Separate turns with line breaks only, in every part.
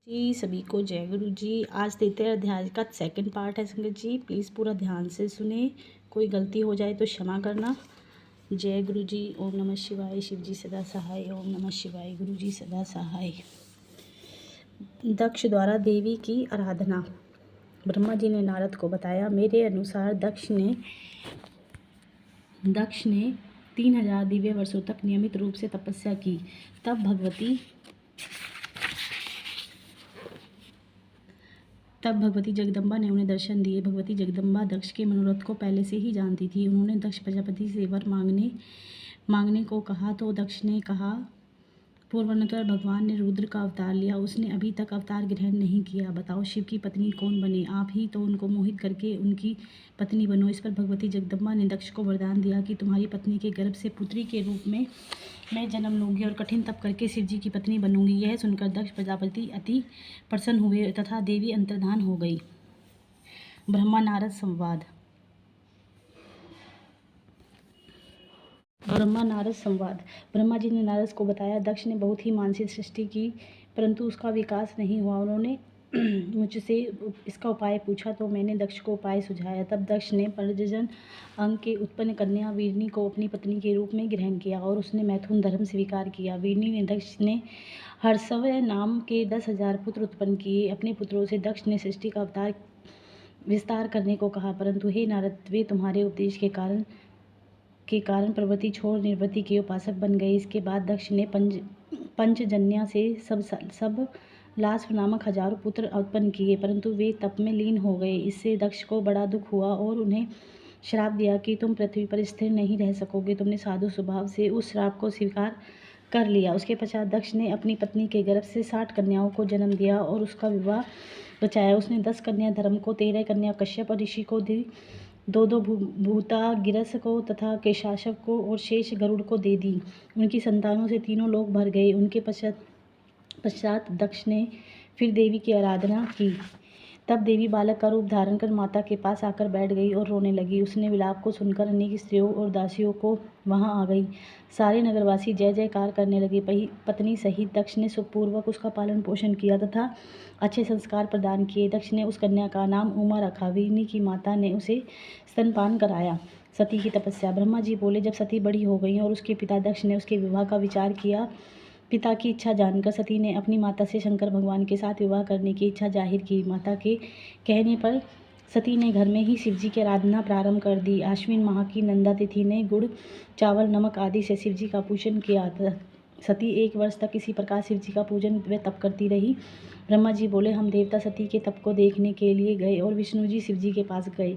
जी सभी को जय गुरु जी। आज 33 अध्याय का सेकंड पार्ट है संगत जी, प्लीज़ पूरा ध्यान से सुने। कोई गलती हो जाए तो क्षमा करना। जय गुरु जी। ओम नमः शिवाय। शिव जी सदा सहाय। ओम नमः शिवाय। गुरु जी सदा सहाय। दक्ष द्वारा देवी की आराधना। ब्रह्मा जी ने नारद को बताया, मेरे अनुसार दक्ष ने 3000 दिव्य वर्षों तक नियमित रूप से तपस्या की। तब भगवती जगदम्बा ने उन्हें दर्शन दिए। भगवती जगदम्बा दक्ष के मनोरथ को पहले से ही जानती थी। उन्होंने दक्ष प्रजापति से वर मांगने को कहा तो दक्ष ने कहा, पूर्वानुतर भगवान ने रुद्र का अवतार लिया, उसने अभी तक अवतार ग्रहण नहीं किया। बताओ शिव की पत्नी कौन बने? आप ही तो उनको मोहित करके उनकी पत्नी बनो। इस पर भगवती जगदम्बा ने दक्ष को वरदान दिया कि तुम्हारी पत्नी के गर्भ से पुत्री के रूप में मैं जन्म लूंगी और कठिन तप करके शिव जी की पत्नी बनूंगी। यह सुनकर दक्ष प्रजापति अति प्रसन्न हुए तथा देवी अंतर्धान हो गई। ब्रह्मा नारद संवाद। ब्रह्मा जी ने नारद को बताया, दक्ष ने बहुत ही मानसिक सृष्टि की, परंतु उसका विकास नहीं हुआ। उन्होंने मुझसे इसका उपाय पूछा तो मैंने दक्ष को उपाय सुझाया। तब दक्ष ने प्रजनन अंग के उत्पन्न कन्या वीरनी को अपनी पत्नी के रूप में ग्रहण किया और उसने मैथुन धर्म स्वीकार किया। वीरनी ने दक्ष ने हर्षव नाम के 10,000 पुत्र उत्पन्न किए। अपने पुत्रों से दक्ष ने सृष्टि का अवतार विस्तार करने को कहा, परंतु हे नारद, वे तुम्हारे उपदेश के कारण प्रवृत्ति छोड़ निर्वृत्ति के उपासक बन गए। इसके बाद दक्ष ने पंचजन्या से सब लास्व नामक 1000 पुत्र उत्पन्न किए, परंतु वे तप में लीन हो गए। इससे दक्ष को बड़ा दुख हुआ और उन्हें श्राप दिया कि तुम पृथ्वी पर स्थिर नहीं रह सकोगे। तुमने साधु स्वभाव से उस श्राप को स्वीकार कर लिया। उसके पश्चात दक्ष ने अपनी पत्नी के गर्भ से 60 कन्याओं को जन्म दिया और उसका विवाह बचाया। उसने 10 कन्या धर्म को, 13 कन्या कश्यप ऋषि को दी, 2 भूता गिरस को तथा केशाशव को और शेष गरुड़ को दे दी। उनकी संतानों से तीनों लोग भर गए। उनके पश्चात दक्ष ने फिर देवी की आराधना की। तब देवी बालक का रूप धारण कर माता के पास आकर बैठ गई और रोने लगी। उसने विलाप को सुनकर अनेक स्त्रियों और दासियों को वहां आ गई। सारे नगरवासी जय जयकार करने लगे। पत्नी सहित दक्ष ने सुखपूर्वक उसका पालन पोषण किया तथा अच्छे संस्कार प्रदान किए। दक्ष ने उस कन्या का नाम उमा रखा। वीरनी की माता ने उसे स्तनपान कराया। सती की तपस्या। ब्रह्मा जी बोले, जब सती बड़ी हो गई और उसके पिता दक्ष ने उसके विवाह का विचार किया, पिता की इच्छा जानकर सती ने अपनी माता से शंकर भगवान के साथ विवाह करने की इच्छा जाहिर की। माता के कहने पर सती ने घर में ही शिवजी की आराधना प्रारंभ कर दी। आश्विन माह की नंदा तिथि ने गुड़, चावल, नमक आदि से शिवजी का पूजन किया। सती 1 वर्ष तक इसी प्रकार शिवजी का पूजन व तप करती रही। ब्रह्मा जी बोले, हम देवता सती के तप को देखने के लिए गए और विष्णु जी शिवजी के पास गए।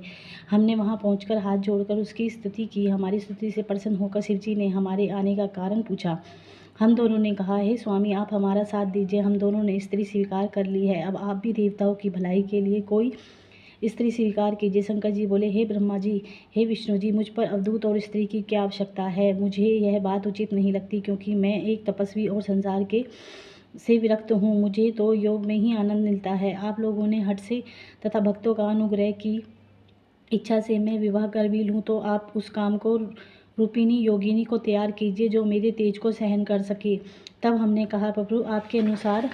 हमने वहां पहुंचकर हाथ जोड़कर उसकी स्तुति की। हमारी स्तुति से प्रसन्न होकर शिवजी ने हमारे आने का कारण पूछा। हम दोनों ने कहा, हे स्वामी, आप हमारा साथ दीजिए। हम दोनों ने स्त्री स्वीकार कर ली है। अब आप भी देवताओं की भलाई के लिए कोई स्त्री स्वीकार कीजिए। शंकर जी बोले, हे ब्रह्मा जी, हे विष्णु जी, मुझ पर अवधूत और स्त्री की क्या आवश्यकता है? मुझे यह बात उचित नहीं लगती, क्योंकि मैं एक तपस्वी और संसार के से विरक्त हूँ। मुझे तो योग में ही आनंद मिलता है। आप लोगों ने हठ से तथा भक्तों का अनुग्रह की इच्छा से मैं विवाह कर भी लूँ तो आप उस काम को रूपिणी योगिनी को तैयार कीजिए जो मेरे तेज को सहन कर सके। तब हमने कहा, प्रभु, आपके अनुसार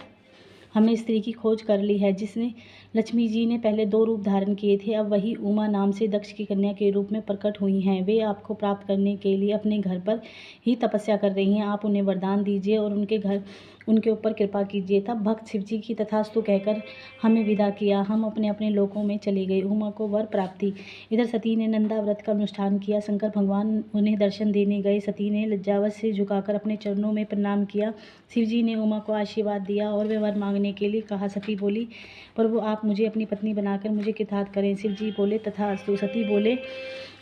हमने स्त्री की खोज कर ली है, जिसने लक्ष्मी जी ने पहले 2 रूप धारण किए थे। अब वही उमा नाम से दक्ष की कन्या के रूप में प्रकट हुई हैं। वे आपको प्राप्त करने के लिए अपने घर पर ही तपस्या कर रही हैं। आप उन्हें वरदान दीजिए और उनके ऊपर कृपा कीजिए। तब भक्त शिवजी की तथास्तु कहकर हमें विदा किया। हम अपने अपने लोकों में चले गए। उमा को वर प्राप्ति। इधर सती ने नंदा व्रत का अनुष्ठान किया। शंकर भगवान उन्हें दर्शन देने गए। सती ने लज्जावश से झुकाकर अपने चरणों में प्रणाम किया। शिवजी ने उमा को आशीर्वाद दिया और वे वर मांगने के लिए कहा। सती बोली, प्रभु, आप मुझे अपनी पत्नी बनाकर मुझे कृतार्थ करें। शिवजी बोले, तथास्तु। सती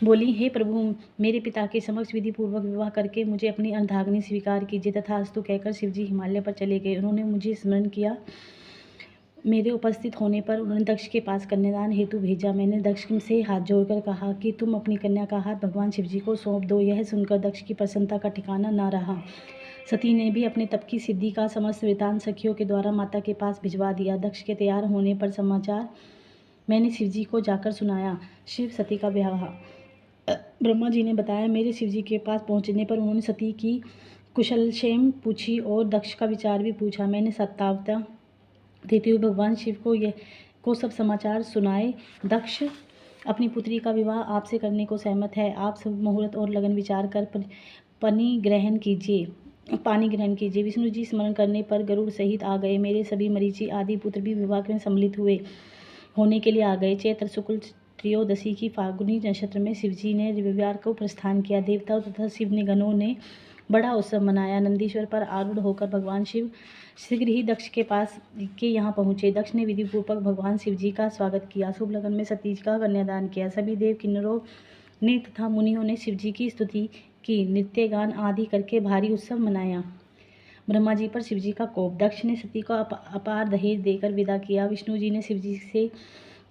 बोली, हे प्रभु, मेरे पिता के समक्ष विधि पूर्वक विवाह करके मुझे अपनी अर्धांगिनी स्वीकार कीजिए। तथास्तु कहकर शिवजी हिमालय पर चले गए। उन्होंने मुझे स्मरण किया। मेरे उपस्थित होने पर उन्होंने दक्ष के पास कन्यादान हेतु भेजा। मैंने दक्ष से हाथ जोड़कर कहा कि तुम अपनी कन्या का हाथ भगवान शिवजी को सौंप दो। यह सुनकर दक्ष की प्रसन्नता का ठिकाना न रहा। सती ने भी अपने तप की सिद्धि का समस्त वृतांत सखियों के द्वारा माता के पास भिजवा दिया। दक्ष के तैयार होने पर समाचार मैंने शिवजी को जाकर सुनाया। शिव सती का विवाह। ब्रह्मा जी ने बताया, मेरे शिवजी के पास पहुंचने पर उन्होंने सती की कुशलक्षेम पूछी और दक्ष का विचार भी पूछा। मैंने सत्तावता देते हुए भगवान शिव को सब समाचार सुनाए। दक्ष अपनी पुत्री का विवाह आपसे करने को सहमत है। आप सब मुहूर्त और लगन विचार कर पानी ग्रहण कीजिए। विष्णु जी स्मरण करने पर गरुड़ सहित आ गए। मेरे सभी मरीचि आदि पुत्र भी विवाह में सम्मिलित होने के लिए आ गए। चैत्र शुक्ल त्रयोदशी की फाल्गुनी नक्षत्र में शिवजी ने रविवार को प्रस्थान किया। देवताओं तथा शिव गणों ने बड़ा उत्सव मनाया। नंदीश्वर पर आरूढ़ होकर भगवान शिव शीघ्र ही दक्ष के यहाँ पहुँचे। दक्ष ने विधिपूर्वक भगवान शिव जी का स्वागत किया। शुभ लगन में सतीज का कन्यादान किया। सभी देव किन्नरों ने तथा मुनियों ने शिव जी की स्तुति की। नृत्य गान आदि करके भारी उत्सव मनाया। ब्रह्मा जी पर शिव जी का कोप। दक्ष ने सती को अपार दहेज देकर विदा किया। विष्णु जी ने शिव जी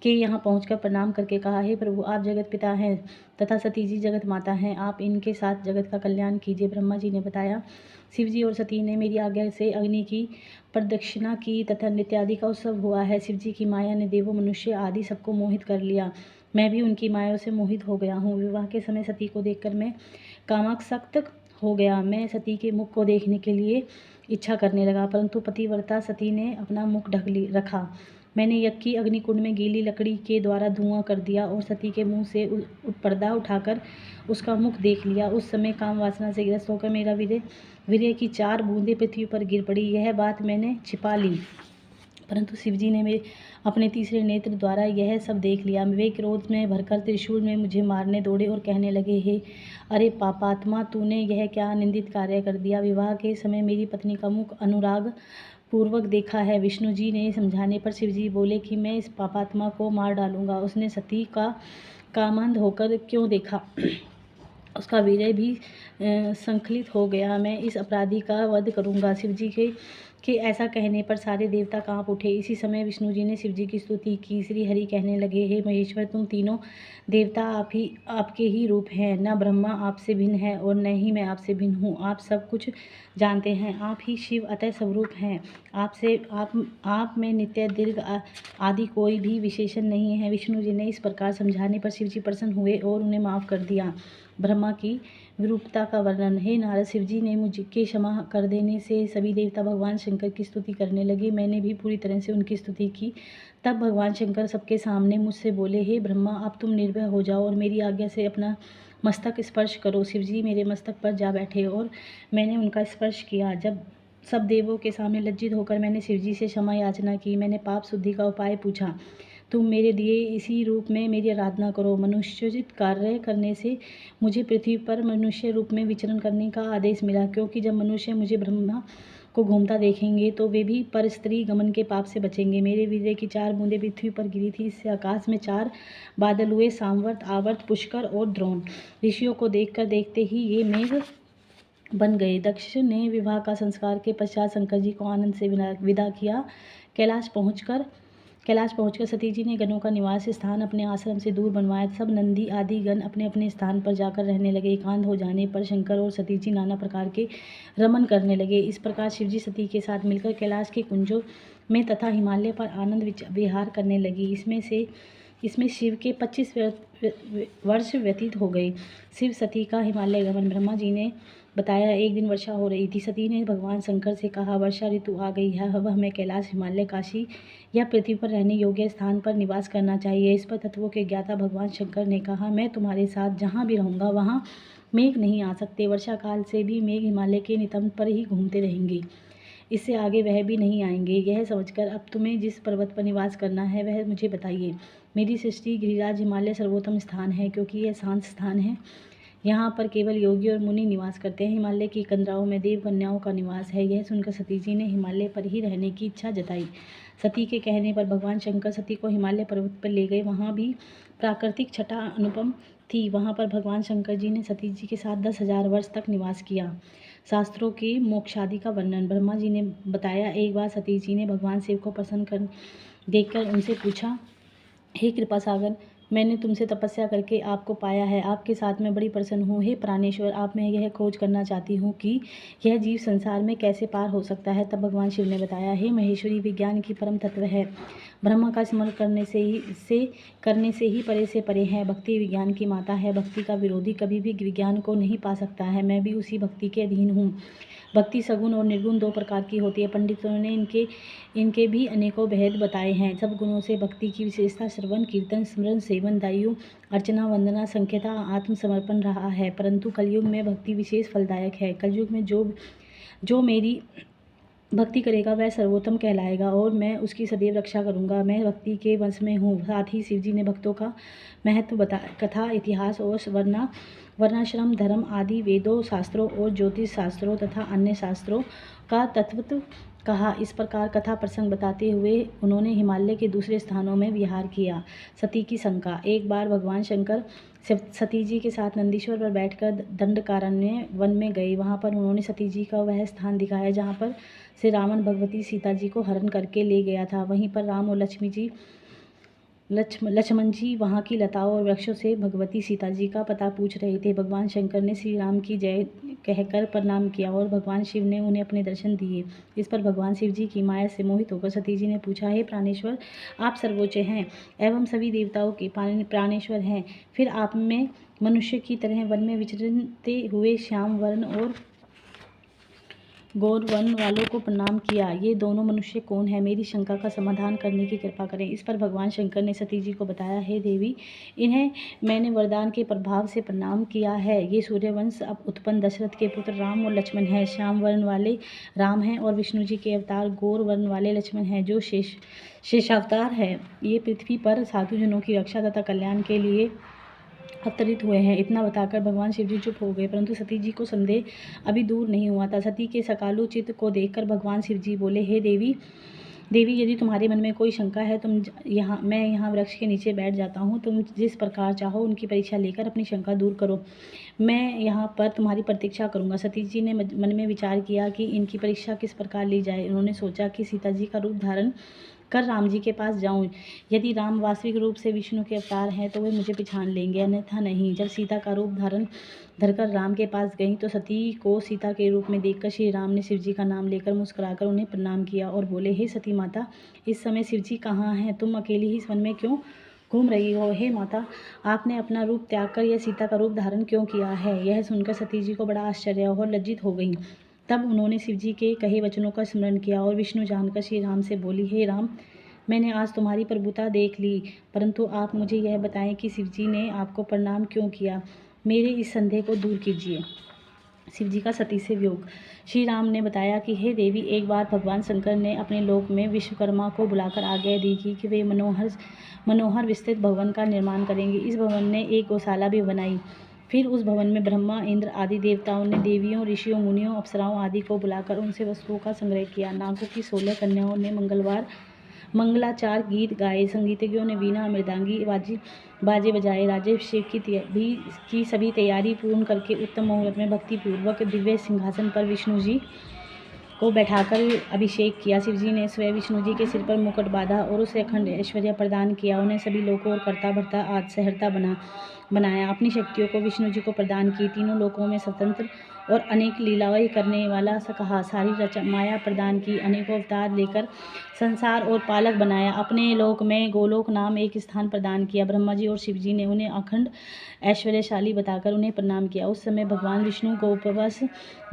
के यहाँ पहुंचकर प्रणाम करके कहा, हे प्रभु, आप जगत पिता हैं तथा सती जी जगत माता हैं। आप इनके साथ जगत का कल्याण कीजिए। ब्रह्मा जी ने बताया, शिव जी और सती ने मेरी आज्ञा से अग्नि की प्रदक्षिणा की तथा नृत्य आदि का उत्सव हुआ है। शिव जी की माया ने देवों, मनुष्य आदि सबको मोहित कर लिया। मैं भी उनकी माया से मोहित हो गया हूँ। विवाह के समय सती को देखकर मैं कामासक्त हो गया। मैं सती के मुख को देखने के लिए इच्छा करने लगा, परंतु पतिव्रता सती ने अपना मुख ढक रखा। मैंने यज्ञ की अग्निकुंड में गीली लकड़ी के द्वारा धुआं कर दिया और सती के मुंह से पर्दा उठाकर उसका मुख देख लिया। उस समय काम वासना से ग्रस्त होकर मेरा वीर्य की 4 बूंदें पृथ्वी पर गिर पड़ी। यह बात मैंने छिपा ली, परंतु शिवजी ने अपने तीसरे नेत्र द्वारा यह सब देख लिया। वे क्रोध में भरकर त्रिशूल में मुझे मारने दौड़े और कहने लगे, हे अरे पापात्मा, तूने यह क्या निंदित कार्य कर दिया। विवाह के समय मेरी पत्नी का मुख अनुराग पूर्वक देखा है। विष्णु जी ने समझाने पर शिवजी बोले कि मैं इस पापात्मा को मार डालूंगा। उसने सती का कामांध होकर क्यों देखा, उसका वीर्य भी संकलित हो गया। मैं इस अपराधी का वध करूंगा। शिवजी के ऐसा कहने पर सारे देवता कांप उठे। इसी समय विष्णु जी ने शिवजी की स्तुति की। श्री हरि कहने लगे, हे महेश्वर, तुम तीनों देवता आपके ही रूप हैं। न ब्रह्मा आपसे भिन्न है और न ही मैं आपसे भिन्न हूँ। आप सब कुछ जानते हैं। आप ही शिव अतः स्वरूप हैं। आप में नित्य दीर्घ आदि कोई भी विशेषण नहीं है। विष्णु जी ने इस प्रकार समझाने पर शिवजी प्रसन्न हुए और उन्हें माफ कर दिया। ब्रह्मा की विरूपता का वर्णन। हे नारद, शिवजी ने मुझके क्षमा कर देने से सभी देवता भगवान शंकर की स्तुति करने लगे। मैंने भी पूरी तरह से उनकी स्तुति की। तब भगवान शंकर सबके सामने मुझसे बोले, हे ब्रह्मा, अब तुम निर्भय हो जाओ और मेरी आज्ञा से अपना मस्तक स्पर्श करो। शिवजी मेरे मस्तक पर जा बैठे और मैंने उनका स्पर्श किया। जब सब देवों के सामने लज्जित होकर मैंने शिवजी से क्षमा याचना की। मैंने पाप शुद्धि का उपाय पूछा। तुम मेरे दिए इसी रूप में मेरी आराधना करो। मनुष्योचित कार्य करने से मुझे पृथ्वी पर मनुष्य रूप में विचरण करने का आदेश मिला, क्योंकि जब मनुष्य मुझे ब्रह्मा को घूमता देखेंगे तो वे भी पर स्त्री गमन के पाप से बचेंगे। मेरे वीर्य की 4 बूंदें पृथ्वी पर गिरी थी। इससे आकाश में 4 बादल हुए, सामवर्त, आवर्त, पुष्कर और द्रोण। ऋषियों को देखते ही ये मेघ बन गए। दक्ष ने विवाह का संस्कार के पश्चात शंकर जी को आनंद से विदा किया। कैलाश पहुंचकर सती जी ने गणों का निवास स्थान अपने आश्रम से दूर बनवाया। सब नंदी आदि गण अपने अपने स्थान पर जाकर रहने लगे। एकांत हो जाने पर शंकर और सती जी नाना प्रकार के रमन करने लगे। इस प्रकार शिवजी सती के साथ मिलकर कैलाश के कुंजों में तथा हिमालय पर आनंद विहार करने लगी। इसमें शिव के 25 वर्ष व्यतीत हो गए। शिव सती का हिमालय गमन। ब्रह्मा जी ने बताया, एक दिन वर्षा हो रही थी। सती ने भगवान शंकर से कहा, वर्षा ऋतु आ गई है, अब हमें कैलाश, हिमालय, काशी या पृथ्वी पर रहने योग्य स्थान पर निवास करना चाहिए। इस पर तत्वों के ज्ञाता भगवान शंकर ने कहा, मैं तुम्हारे साथ जहाँ भी रहूँगा वहाँ मेघ नहीं आ सकते। वर्षा काल से भी मेघ हिमालय के नितंब पर ही घूमते रहेंगे, इससे आगे वह भी नहीं आएंगे। यह समझकर अब तुम्हें जिस पर्वत पर निवास करना है वह मुझे बताइए। मेरी सृष्टि गिरिराज हिमालय सर्वोत्तम स्थान है, क्योंकि यह शांत स्थान है। यहाँ पर केवल योगी और मुनि निवास करते हैं। हिमालय की कंदराओं में देव कन्याओं का निवास है। यह सुनकर सती जी ने हिमालय पर ही रहने की इच्छा जताई। सती के कहने पर भगवान शंकर सती को हिमालय पर्वत पर ले गए। वहाँ भी प्राकृतिक छटा अनुपम थी। वहाँ पर भगवान शंकर जी ने सती जी के साथ 10,000 वर्ष तक निवास किया। शास्त्रों की मोक्षादि का वर्णन। ब्रह्मा जी ने बताया, एक बार सती जी ने भगवान शिव को प्रसन्न देखकर उनसे पूछा, हे कृपा सागर, मैंने तुमसे तपस्या करके आपको पाया है। आपके साथ मैं बड़ी प्रसन्न हूँ। हे प्राणेश्वर, आप मैं यह खोज करना चाहती हूँ कि यह जीव संसार में कैसे पार हो सकता है। तब भगवान शिव ने बताया, हे महेश्वरी, विज्ञान की परम तत्व है। ब्रह्मा का स्मरण करने से ही परे से परे है। भक्ति विज्ञान की माता है। भक्ति का विरोधी कभी भी विज्ञान को नहीं पा सकता है। मैं भी उसी भक्ति के अधीन हूँ। भक्ति सगुण और निर्गुण दो प्रकार की होती है। पंडितों ने इनके भी अनेकों भेद बताए हैं। सब गुणों से भक्ति की विशेषता श्रवण, कीर्तन, स्मरण, सेवन, दायु, अर्चना, वंदना, संख्यता, आत्मसमर्पण रहा है। परंतु कलयुग में भक्ति विशेष फलदायक है। कलयुग में जो मेरी भक्ति करेगा वह सर्वोत्तम कहलाएगा और मैं उसकी सदैव रक्षा करूंगा। मैं भक्ति के वश में हूँ। साथ ही शिवजी ने भक्तों का महत्व बताया। कथा, इतिहास और वर्णाश्रम धर्म आदि वेदों, शास्त्रों और ज्योतिष शास्त्रों तथा अन्य शास्त्रों का तत्व कहा। इस प्रकार कथा प्रसंग बताते हुए उन्होंने हिमालय के दूसरे स्थानों में विहार किया। सती की शंका। एक बार भगवान शंकर सती जी के साथ नंदीश्वर पर बैठकर दंडकारण्य वन में गए। वहां पर उन्होंने सती जी का वह स्थान दिखाया जहां पर से रावण भगवती सीता जी को हरण करके ले गया था। वहीं पर राम और लक्ष्मण जी वहाँ की लताओं और वृक्षों से भगवती सीता जी का पता पूछ रहे थे। भगवान शंकर ने श्री राम की जय कहकर प्रणाम किया और भगवान शिव ने उन्हें अपने दर्शन दिए। इस पर भगवान शिव जी की माया से मोहित होकर सती जी ने पूछा, हे प्राणेश्वर, आप सर्वोच्च हैं एवं सभी देवताओं के प्राणेश्वर हैं, फिर आप में मनुष्य की तरह वन में विचरते हुए श्याम वर्ण और गौर वर्ण वालों को प्रणाम किया। ये दोनों मनुष्य कौन है? मेरी शंका का समाधान करने की कृपा करें। इस पर भगवान शंकर ने सती जी को बताया, हे देवी, इन्हें मैंने वरदान के प्रभाव से प्रणाम किया है। ये सूर्यवंश अब उत्पन्न दशरथ के पुत्र राम और लक्ष्मण हैं। श्याम वर्ण वाले राम हैं और विष्णु जी के अवतार गौर वर्ण वाले लक्ष्मण हैं जो शेषावतार है। ये पृथ्वी पर साधुजनों की रक्षा तथा कल्याण के लिए अवतरित हुए हैं। इतना बताकर भगवान शिव जी चुप हो गए, परंतु सती जी को संदेह अभी दूर नहीं हुआ था। सती के सकालू चित्त को देखकर भगवान शिव जी बोले, हे देवी, यदि तुम्हारे मन में कोई शंका है मैं यहाँ वृक्ष के नीचे बैठ जाता हूँ। तुम जिस प्रकार चाहो उनकी परीक्षा लेकर अपनी शंका दूर करो। मैं यहाँ पर तुम्हारी प्रतीक्षा करूँगा। सती जी ने मन में विचार किया कि इनकी परीक्षा किस प्रकार ली जाए। उन्होंने सोचा कि सीता जी का रूप धारण कर राम जी के पास जाऊं। यदि राम वास्तविक रूप से विष्णु के अवतार हैं तो वे मुझे पहचान लेंगे, अन्यथा नहीं। जब सीता का रूप धरकर राम के पास गई तो सती को सीता के रूप में देखकर श्री राम ने शिव जी का नाम लेकर मुस्कुराकर उन्हें प्रणाम किया और बोले, हे सती माता, इस समय शिव जी कहाँ हैं? तुम अकेली ही इस वन में क्यों घूम रही हो? हे माता, आपने अपना रूप त्याग कर यह सीता का रूप धारण क्यों किया है? यह सुनकर सती जी को बड़ा आश्चर्य और लज्जित हो गई। तब उन्होंने शिव जी के कहे वचनों का स्मरण किया और विष्णु जानकर श्री राम से बोली, हे राम, मैंने आज तुम्हारी प्रभुता देख ली, परंतु आप मुझे यह बताएं कि शिव जी ने आपको प्रणाम क्यों किया? मेरे इस संदेह को दूर कीजिए। शिव जी का सती से वियोग। श्री राम ने बताया कि हे देवी, एक बार भगवान शंकर ने अपने लोक में विश्वकर्मा को बुलाकर आज्ञा दी कि वे मनोहर विस्तृत भवन का निर्माण करेंगे। इस भवन ने एक गौशाला भी बनाई। फिर उस भवन में ब्रह्मा, इंद्र आदि देवताओं ने देवियों, ऋषियों, मुनियों, अप्सराओं आदि को बुलाकर उनसे वस्तुओं का संग्रह किया। नागों की 16 कन्याओं ने मंगलाचार गीत गाए। संगीतज्ञों ने वीणा, मृदंगी, बाजे बजाए। राजाभिषेक की सभी तैयारी पूर्ण करके उत्तम मुहूर्त में भक्तिपूर्वक दिव्य सिंहासन पर विष्णु जी को बैठाकर अभिषेक किया। शिव जी ने स्वयं विष्णु जी के सिर पर मुकुट बांधा और उसे अखंड ऐश्वर्य प्रदान किया। उन्हें सभी लोकों और कर्ता भर्ता आदि सहर्ता बनाया। अपनी शक्तियों को विष्णु जी को प्रदान की। तीनों लोकों में स्वतंत्र और अनेक लीलाएं करने वाला कहा। सारी माया प्रदान की। अनेकों अवतार लेकर संसार और पालक बनाया। अपने लोक में गोलोक नाम एक स्थान प्रदान किया। ब्रह्मा जी और शिव जी ने उन्हें अखंड ऐश्वर्यशाली बताकर उन्हें प्रणाम किया। उस समय भगवान विष्णु गोपवश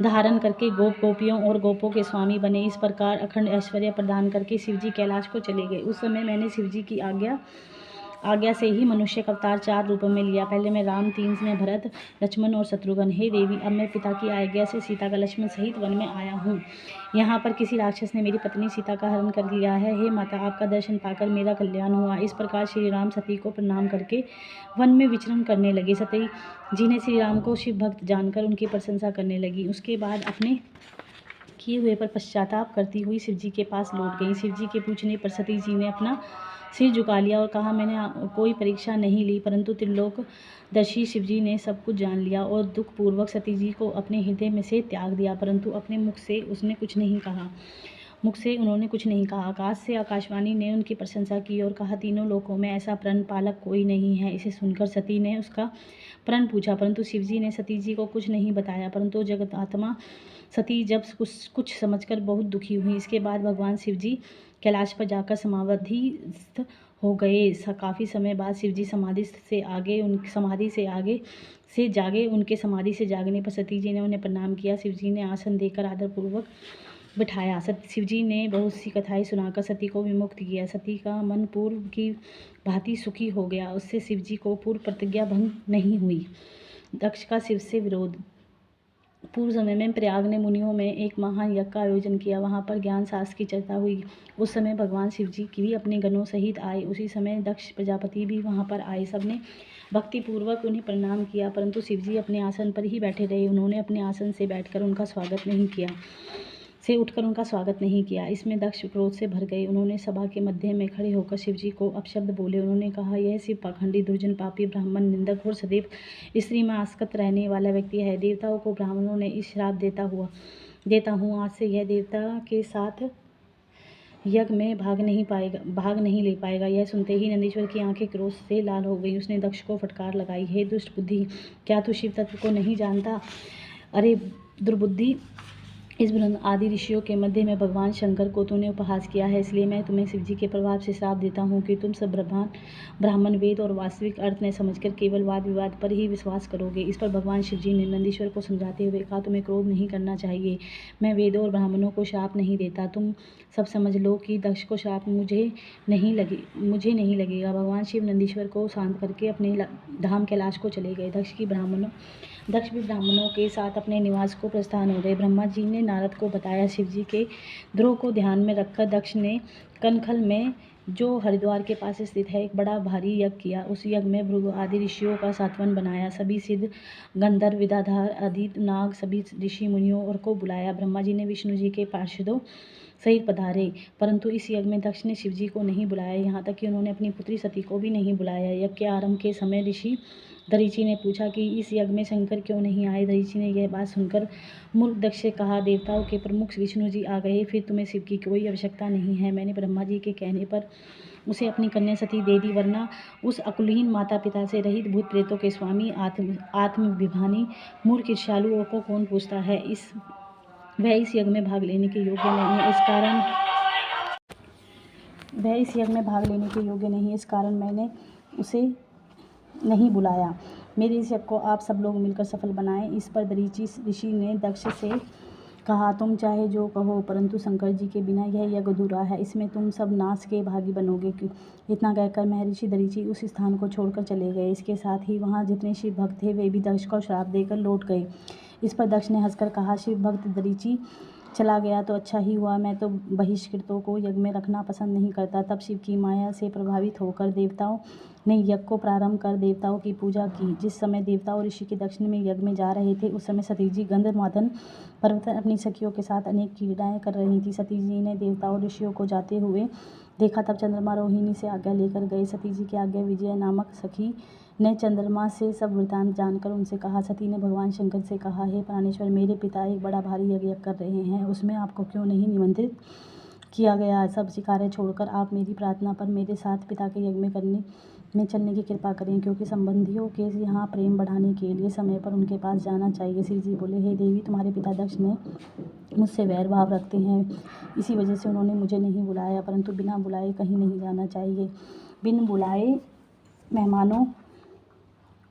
धारण करके गोपियों और गोपों के स्वामी बने। इस प्रकार अखंड ऐश्वर्य प्रदान करके शिव जी कैलाश को चले गए। उस समय मैंने शिव जी की आज्ञा से ही मनुष्य का अवतार 4 रूपों में लिया। पहले मैं राम, 3 में भरत, लक्ष्मण और शत्रुघ्न। हे देवी, अब मैं पिता की आज्ञा से सीता का लक्ष्मण सहित वन में आया हूँ। यहाँ पर किसी राक्षस ने मेरी पत्नी सीता का हरण कर लिया है। हे माता, आपका दर्शन पाकर मेरा कल्याण हुआ। इस प्रकार श्री राम सती को प्रणाम करके वन में विचरण करने लगे। सती जी ने श्री राम को शिव भक्त जानकर उनकी प्रशंसा करने लगी। उसके बाद अपने किए हुए पर पश्चाताप करती हुई शिव जी के पास लौट गई। शिव जी के पूछने पर सती जी ने अपना सिर झुका लिया और कहा, मैंने कोई परीक्षा नहीं ली, परंतु त्रिलोकदर्शी शिव जी ने सब कुछ जान लिया और दुख पूर्वक सती जी को अपने हृदय में से त्याग दिया, परंतु अपने मुख से उन्होंने कुछ नहीं कहा। आकाश से आकाशवाणी ने उनकी प्रशंसा की और कहा, तीनों लोकों में ऐसा प्रण पालक कोई नहीं है। इसे सुनकर सती ने उसका प्रण पूछा, परंतु शिव जी ने सती जी को कुछ नहीं बताया। परंतु जगत आत्मा सती जब कुछ समझकर बहुत दुखी हुई। इसके बाद भगवान शिव जी कैलाश पर जाकर समाधिस्थ हो गए। काफ़ी समय बाद शिवजी समाधि से जागे। उनके समाधि से जागने पर सती जी ने उन्हें प्रणाम किया। शिवजी ने आसन देकर आदरपूर्वक बिठाया। शिवजी ने बहुत सी कथाएं सुनाकर सती को विमुक्त किया। सती का मन पूर्व की भांति सुखी हो गया। उससे शिवजी को पूर्व प्रतिज्ञा भंग नहीं हुई। दक्ष का शिव से विरोध। पूर्व समय में प्रयाग ने मुनियों में एक महान यज्ञ का आयोजन किया। वहाँ पर ज्ञान शास्त्र की चर्चा हुई। उस समय भगवान शिवजी की भी अपने गणों सहित आए। उसी समय दक्ष प्रजापति भी वहाँ पर आए। सबने भक्ति पूर्वक उन्हें प्रणाम किया, परंतु शिवजी अपने आसन पर ही बैठे रहे। उन्होंने अपने आसन से उठकर उनका स्वागत नहीं किया। इसमें दक्ष क्रोध से भर गए। उन्होंने सभा के मध्य में खड़े होकर शिवजी को अपशब्द बोले। उन्होंने कहा, यह शिव पाखंडी, दुर्जन, पापी, ब्राह्मण निंदक और सदैव स्त्री में आसक्त रहने वाला व्यक्ति है। देवताओं को ब्राह्मणों ने इस श्राप देता हूँ, आज से यह देवता के साथ यज्ञ में भाग नहीं ले पाएगा। यह सुनते ही नंदीश्वर की आंखें क्रोध से लाल हो गई। उसने दक्ष को फटकार लगाई, हे दुष्ट बुद्धि, क्या तू शिव तत्व को नहीं जानता? अरे दुर्बुद्धि, इस आदि ऋषियों के मध्य में भगवान शंकर को तूने उपहास किया है, इसलिए मैं तुम्हें शिवजी के प्रभाव से श्राप देता हूँ कि तुम सब ब्राह्मण वेद और वास्तविक अर्थ न समझकर केवल वाद विवाद पर ही विश्वास करोगे। इस पर भगवान शिवजी ने नंदीश्वर को समझाते हुए कहा, तुम्हें क्रोध नहीं करना चाहिए। मैं वेदों और ब्राह्मणों को श्राप नहीं देता। तुम सब समझ लो कि दक्ष को श्राप मुझे नहीं लगेगा। भगवान शिव नंदीश्वर को शांत करके अपने धाम कैलाश को चले गए। दक्ष भी ब्राह्मणों के साथ अपने निवास को प्रस्थान हो गए। ब्रह्मा जी ने नारद को बताया। शिवजी के द्रोह को ध्यान में रखकर दक्ष ने कनखल में, जो हरिद्वार के पास स्थित है, एक बड़ा भारी यज्ञ किया। उस यज्ञ में भृगु आदि ऋषियों का सातवन बनाया। सभी सिद्ध, गंधर्व, विद्याधर, अदिति, नाग, सभी ऋषि मुनियों और को बुलाया। ब्रह्मा जी ने विष्णु जी के पार्षदों सहित पधारे, परंतु इस यज्ञ में दक्ष ने शिवजी को नहीं बुलाया। यहाँ तक कि उन्होंने अपनी पुत्री सती को भी नहीं बुलाया। यज्ञ के आरंभ के समय ऋषि दरीची ने पूछा कि इस यज्ञ में शंकर क्यों नहीं आए। दरीची ने यह बात सुनकर मूर्ख दक्ष से कहा, देवताओं के प्रमुख विष्णु जी आ गए, फिर तुम्हें शिव की कोई आवश्यकता नहीं है। मैंने ब्रह्मा जी के कहने पर उसे अपनी कन्या सती दे दी, वरना उस अकुलहीन माता पिता से रहित भूत प्रेतों के स्वामी, आत्मविभानी, मूर्ख, ईर्ष्यालु को कौन पूछता है। वह इस यज्ञ में भाग लेने के योग्य नहीं है, इस कारण मैंने उसे नहीं बुलाया। मेरे इस यज्ञ को आप सब लोग मिलकर सफल बनाएं। इस पर दरीची ऋषि ने दक्ष से कहा, तुम चाहे जो कहो, परंतु शंकर जी के बिना यह यज्ञ अधूरा है। इसमें तुम सब नाश के भागी बनोगे। इतना कहकर महर्षि दरीची उस स्थान को छोड़कर चले गए। इसके साथ ही वहाँ जितने शिव भक्त थे वे भी दक्ष को श्राप देकर लौट गए। इस पर दक्ष ने हंसकर कहा, शिव भक्त दरीची चला गया तो अच्छा ही हुआ। मैं तो बहिष्कृतों को यज्ञ में रखना पसंद नहीं करता। तब शिव की माया से प्रभावित होकर देवताओं ने यज्ञ को प्रारंभ कर देवताओं की पूजा की। जिस समय देवताओं ऋषि के दक्षिण में यज्ञ में जा रहे थे, उस समय सती जी गंधमादन पर्वत अपनी सखियों के साथ अनेक क्रीड़ाएं कर रही थी। सती जी ने देवताओं ऋषियों को जाते हुए देखा। तब चंद्रमा रोहिणी से आज्ञा लेकर गए। सती जी की आज्ञा विजय नामक सखी ने चंद्रमा से सब वृतांत जानकर उनसे कहा। सती ने भगवान शंकर से कहा, हे प्राणेश्वर, मेरे पिता एक बड़ा भारी यज्ञ कर रहे हैं, उसमें आपको क्यों नहीं निमंत्रित किया गया। सब शिकारें छोड़कर आप मेरी प्रार्थना पर मेरे साथ पिता के यज्ञ में चलने की कृपा करें, क्योंकि संबंधियों के यहाँ प्रेम बढ़ाने के लिए समय पर उनके पास जाना चाहिए। शिव जी बोले, हे देवी, तुम्हारे पिता दक्ष ने मुझसे वैर भाव रखते हैं, इसी वजह से उन्होंने मुझे नहीं बुलाया, परंतु बिना बुलाए कहीं नहीं जाना चाहिए। बिन बुलाए मेहमानों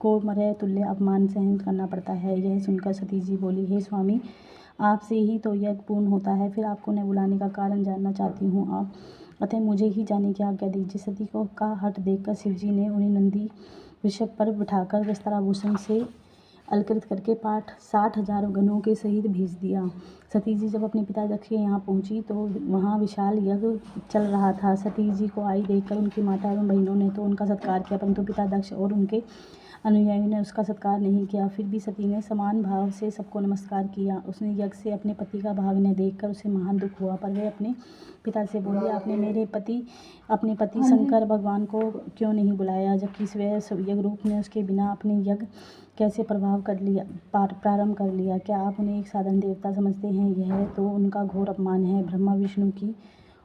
को मरे तुल्य अपमान सहन करना पड़ता है। यह सुनकर सती जी बोली, हे स्वामी, आपसे ही तो यज्ञ पूर्ण होता है, फिर आपको न बुलाने का कारण जानना चाहती हूँ। आप अतः मुझे ही जाने की आज्ञा दीजिए। सती को का हठ देखकर शिवजी ने उन्हें नंदी वृषभ पर बिठाकर वस्त्राभूषण से अलकृत करके 60,000 गणों के सहित भेज दिया। सती जी जब अपने पिता दक्ष के यहाँ पहुँची तो वहाँ विशाल यज्ञ चल रहा था। सती जी को आई देखकर उनकी माता एवं बहनों ने तो उनका सत्कार किया, परंतु पिता दक्ष और उनके अनुयायियों ने उसका सत्कार नहीं किया। फिर भी सती ने समान भाव से सबको नमस्कार किया। उसने यज्ञ से अपने पति का भागने देखकर उसे महान दुख हुआ, पर वह अपने पिता से बोली, आपने अपने पति शंकर भगवान को क्यों नहीं बुलाया, जबकि स्वयं यज्ञ रूप ने उसके बिना अपने यज्ञ कैसे प्रारंभ कर लिया। क्या आप उन्हें एक साधारण देवता समझते हैं? यह तो उनका घोर अपमान है। ब्रह्मा विष्णु की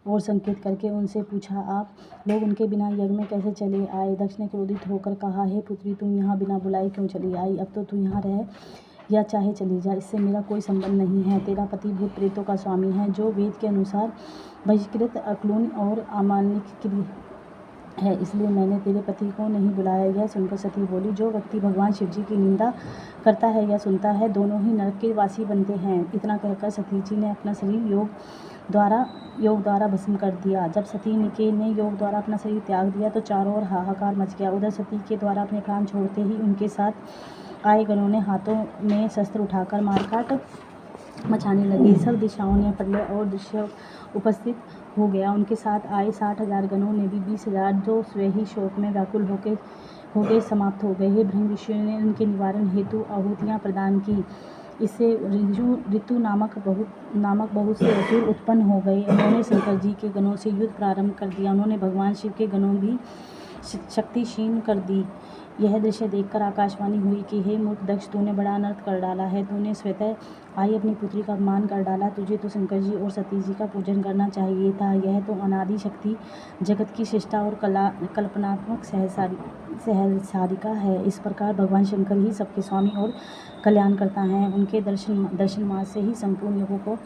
और संकेत करके उनसे पूछा, आप लोग उनके बिना यज्ञ में कैसे चले आए? दक्ष ने क्रोधित होकर कहा, हे पुत्री, तुम यहाँ बिना बुलाए क्यों चली आई? अब तो तू यहाँ रह या चाहे चली जा, इससे मेरा कोई संबंध नहीं है। तेरा पति भूत प्रेतों का स्वामी है, जो वेद के अनुसार बहिष्कृत, अक्लून और अमानवीय है, इसलिए मैंने तेरे पति को नहीं बुलाया। यह सुनकर सती बोली, जो व्यक्ति भगवान शिव जी की निंदा करता है या सुनता है, दोनों ही नरक के वासी बनते हैं। इतना कहकर सती जी ने अपना शरीर योग द्वारा भस्म कर दिया। जब सती ने योग द्वारा अपना शरीर त्याग दिया तो चारों ओर हाहाकार मच गया। उधर सती के द्वारा अपने प्राण छोड़ते ही उनके साथ आए गणों ने हाथों में शस्त्र उठाकर मारकाट मचाने लगी। सब दिशाओं ने प्रलय और दृश्य उपस्थित हो गया। उनके साथ आए 60,000 गणों ने भी 20,000, जो स्वयं ही शोक में व्याकुल हो गए समाप्त हो गए। हे ब्रह्म ऋषियों ने उनके निवारण हेतु आहुतियाँ प्रदान की। इससे ऋतु नामक बहुत से असुर उत्पन्न हो गए। उन्होंने शंकर जी के गणों से युद्ध प्रारंभ कर दिया। उन्होंने भगवान शिव के गणों भी शक्ति क्षीण कर दी। यह दृश्य देखकर आकाशवाणी हुई कि हे मूर्ख दक्ष, तूने बड़ा अनर्थ कर डाला है। तूने स्वतः आई अपनी पुत्री का अपमान कर डाला। तुझे तो शंकर जी और सती जी का पूजन करना चाहिए था। यह तो अनादि शक्ति, जगत की सृष्टा और कल्पनात्मक सहसारिका है। इस प्रकार भगवान शंकर ही सबके स्वामी और कल्याणकर्ता हैं। उनके दर्शन मात्र से ही संपूर्ण लोगों को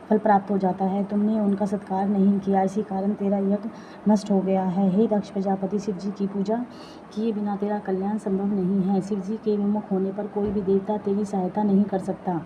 फल प्राप्त हो जाता है। तुमने उनका सत्कार नहीं किया, इसी कारण तेरा यज्ञ नष्ट हो गया है। हे दक्ष प्रजापति, शिव जी की पूजा किए बिना तेरा कल्याण संभव नहीं है। शिव जी के विमुख होने पर कोई भी देवता तेरी सहायता नहीं कर सकता।